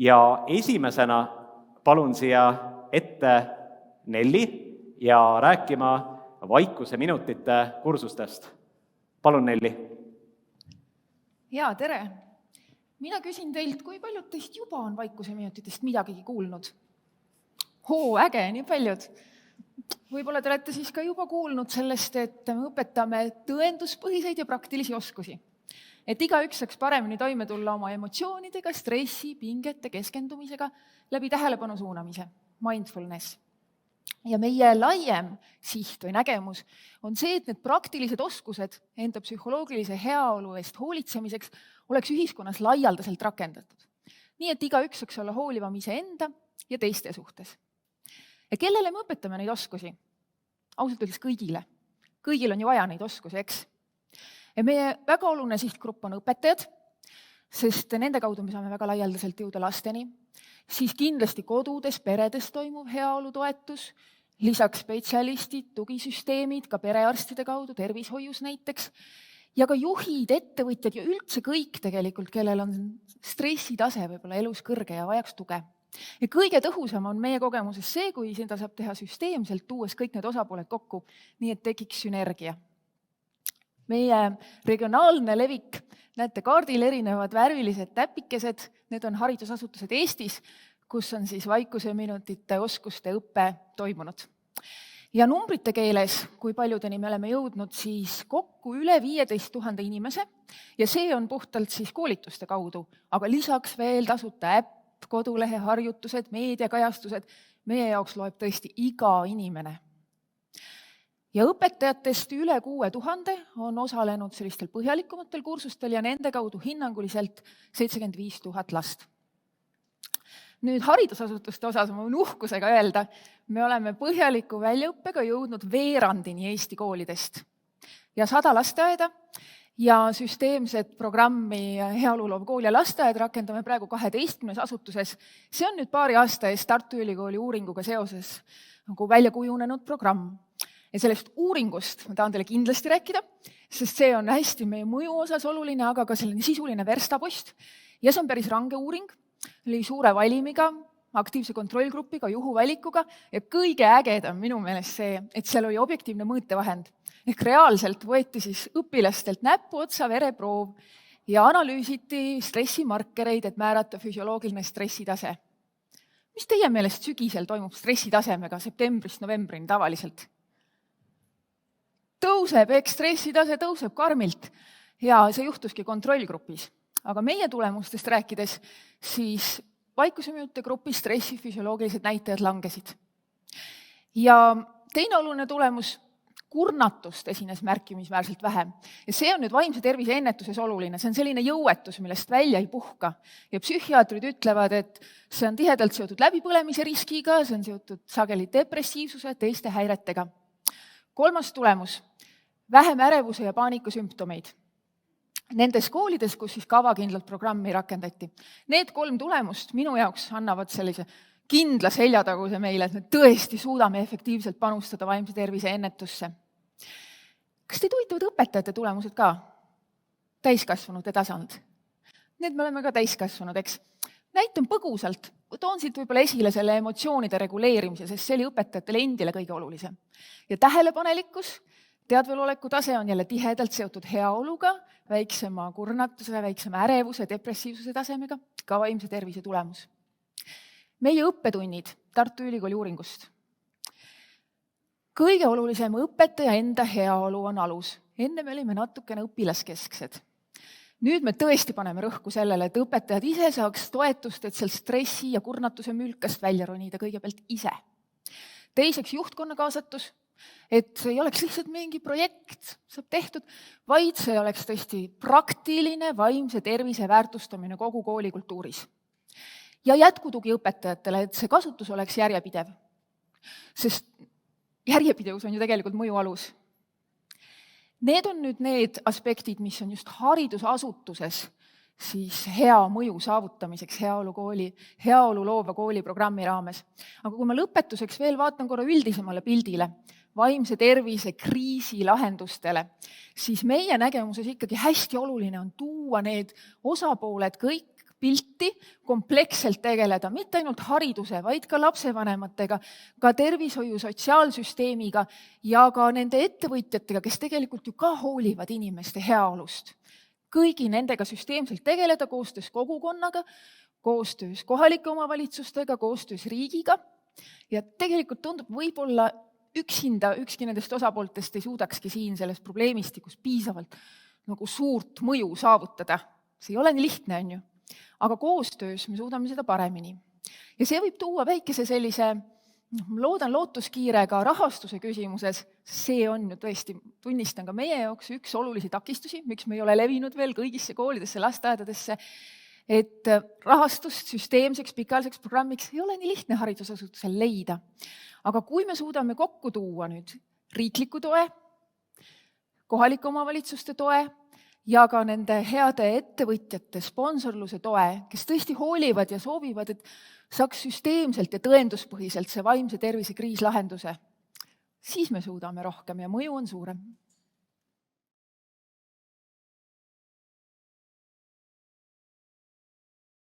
Ja esimesena palun siia ette Nelli ja rääkima vaikuse minutite kursustest. Palun, Nelli. Jaa, tere! Mina küsin teilt, kui paljud teist juba on vaikuse minutitest midagigi kuulnud? Äge, nii paljud! Võib-olla te olete siis ka juba kuulnud sellest, et me õpetame tõenduspõhiseid ja praktilisi oskusi. Et igaüks saaks paremini toime tulla oma emotsioonidega, stressi, pingete, keskendumisega läbi tähelepanu suunamise, mindfulness. Ja meie laiem siht või nägemus on see, et need praktilised oskused enda psühholoogilise heaolu eest hoolitsemiseks oleks ühiskonnas laialdaselt rakendatud. Nii, et igaüks saaks olla hoolivam iseenda ja teiste suhtes. Ja kellele me õpetame neid oskusi? Ausalt öeldes kõigile. Kõigil on ju vaja neid oskusi, eks? Ja meie väga oluline sihtgrupp on õpetajad, sest nende kaudu me saame väga laialdaselt jõuda lasteni. Siis kindlasti kodudes, peredes toimuv heaolu toetus, lisaks spetsialistid, tugisüsteemid, ka perearstide kaudu, tervishoius näiteks, ja ka juhid, ettevõtjad ja üldse kõik tegelikult, kellel on stressitase võib-olla elus kõrge ja vajaks tuge. Ja kõige tõhusam on meie kogemuses see, kui seda saab teha süsteemselt, tuues kõik need osapooled kokku, nii et tekiks sünergia. Meie regionaalne levik, näete kaardil erinevad värvilised täpikesed, need on haridusasutused Eestis, kus on siis vaikuseminutite oskuste õppe toimunud. Ja numbrite keeles, kui paljudeni me oleme jõudnud, siis kokku üle 15 000 inimese ja see on puhtalt siis koolituste kaudu, aga lisaks veel tasuta äpp, kodulehe harjutused, meediakajastused, meie jaoks loeb tõesti iga inimene. Ja õpetajatest üle 6000 on osalenud sellistel põhjalikumatel kursustel ja nende kaudu hinnanguliselt 75 000 last. Nüüd haridusasutuste osas ma võin uhkusega öelda, me oleme põhjaliku väljaõppega jõudnud veerandini Eesti koolidest ja 100 lasteaeda ja süsteemset programmi Heaoluloov kool ja lasteaed rakendame praegu 12 asutuses. See on nüüd paari aasta eest Tartu Ülikooli uuringuga seoses nagu välja kujunenud programm. Ja sellest uuringust ma tahan teile kindlasti rääkida, sest see on hästi meie mõju osas oluline, aga ka selline sisuline verstapost. Ja see on päris range uuring, oli suure valimiga, aktiivse kontrollgrupiga, juhuvalikuga ja kõige ägedam minu meelest see, et seal oli objektiivne mõõtevahend. Ehk reaalselt võeti siis õpilastelt näpuotsa vereproov ja analüüsiti stressimarkereid, et määrata füsioloogiline stressitase. Mis teie meelest sügisel toimub stressitasemega septembrist novembrini tavaliselt? Tõuseb, eks stressitase tõuseb karmilt ja see juhtuski kontrollgrupis. Aga meie tulemustest rääkides, siis vaikuseminutite grupis stressi füsioloogilised näitajad langesid. Ja teine oluline tulemus, kurnatust esines märkimisväärselt vähem. Ja see on nüüd vaimse tervise ennetuses oluline. See on selline jõuetus, millest välja ei puhka. Ja psühhiaatrid ütlevad, et see on tihedalt seotud läbipõlemise riskiga, see on seotud sageli depressiivsuse, teiste häiretega. Kolmas tulemus, vähem ärevuse ja paanikasümptomeid. Nendes koolides, kus siis kavakindlalt programmi rakendati. Need 3 tulemust minu jaoks annavad sellise kindla seljataguse meile, et me tõesti suudame efektiivselt panustada vaimse tervise ennetusse. Kas teid huvitavad õpetajate tulemused ka? Täiskasvanute tasand. Need me oleme ka täiskasvanud, eks? Näitan põgusalt, toon siit võib-olla esile selle emotsioonide reguleerimise, sest see oli õpetajatele endile kõige olulisem. Ja tähelepanelikkus, teadveloleku tase on jälle tihedalt seotud heaoluga, väiksema kurnatuse, väiksema ärevuse, depressiivsuse tasemega, ka vaimse tervise tulemus. Meie õppetunnid Tartu Ülikooli uuringust. Kõige olulisem õpetaja enda heaolu on alus. Enne me olime natukene õpilaskesksed. Nüüd me tõesti paneme rõhku sellele, et õpetajad ise saaks toetust, et seal stressi ja kurnatuse mülkast välja ronida kõigepealt ise. Teiseks juhtkonna kaasatus, et see ei oleks lihtsalt mingi projekt, saab tehtud, vaid see oleks tõesti praktiline vaimse tervise väärtustamine kogu koolikultuuris. Ja jätkutugi õpetajatele, et see kasutus oleks järjepidev. Sest järjepidevus on ju tegelikult mõju alus. Need on nüüd need aspektid, mis on just haridusasutuses siis hea mõju saavutamiseks heaolu loova kooli programmi raames. Aga kui ma lõpetuseks veel vaatan korra üldisemale pildile, vaimse tervise kriisi lahendustele, siis meie nägemuses ikkagi hästi oluline on tuua need osapooled kõik pilti, kompleksselt tegeleda mitte ainult hariduse, vaid ka lapsevanematega, ka tervishoiu, sotsiaalsüsteemiga ja ka nende ettevõtjatega, kes tegelikult ju ka hoolivad inimeste heaolust. Kõigi nendega süsteemselt tegeleda koostöös kogukonnaga, koostöös kohalike omavalitsustega, koostöös riigiga ja tegelikult tundub võib-olla üksinda ükski nendest osapooltest ei suudakski siin selles probleemistikus piisavalt nagu suurt mõju saavutada. See ei ole nii lihtne, on ju. Aga koostöös me suudame seda paremini. Ja see võib tuua väikese sellise, loodan lootuskiirega rahastuse küsimuses, see on ju tõesti, tunnistan ka meie jaoks üks olulisi takistusi, miks me ei ole levinud veel kõigisse koolidesse, lasteaedadesse, et rahastust süsteemseks pikaajaliseks programmiks ei ole nii lihtne haridusasutusel leida. Aga kui me suudame kokku tuua nüüd riikliku toe, kohalike omavalitsuste toe ja ka nende heade ettevõtjate sponsorluse toe, kes tõesti hoolivad ja soovivad, et saaks süsteemselt ja tõenduspõhiselt see vaimse tervise kriislahenduse, siis me suudame rohkem ja mõju on suurem.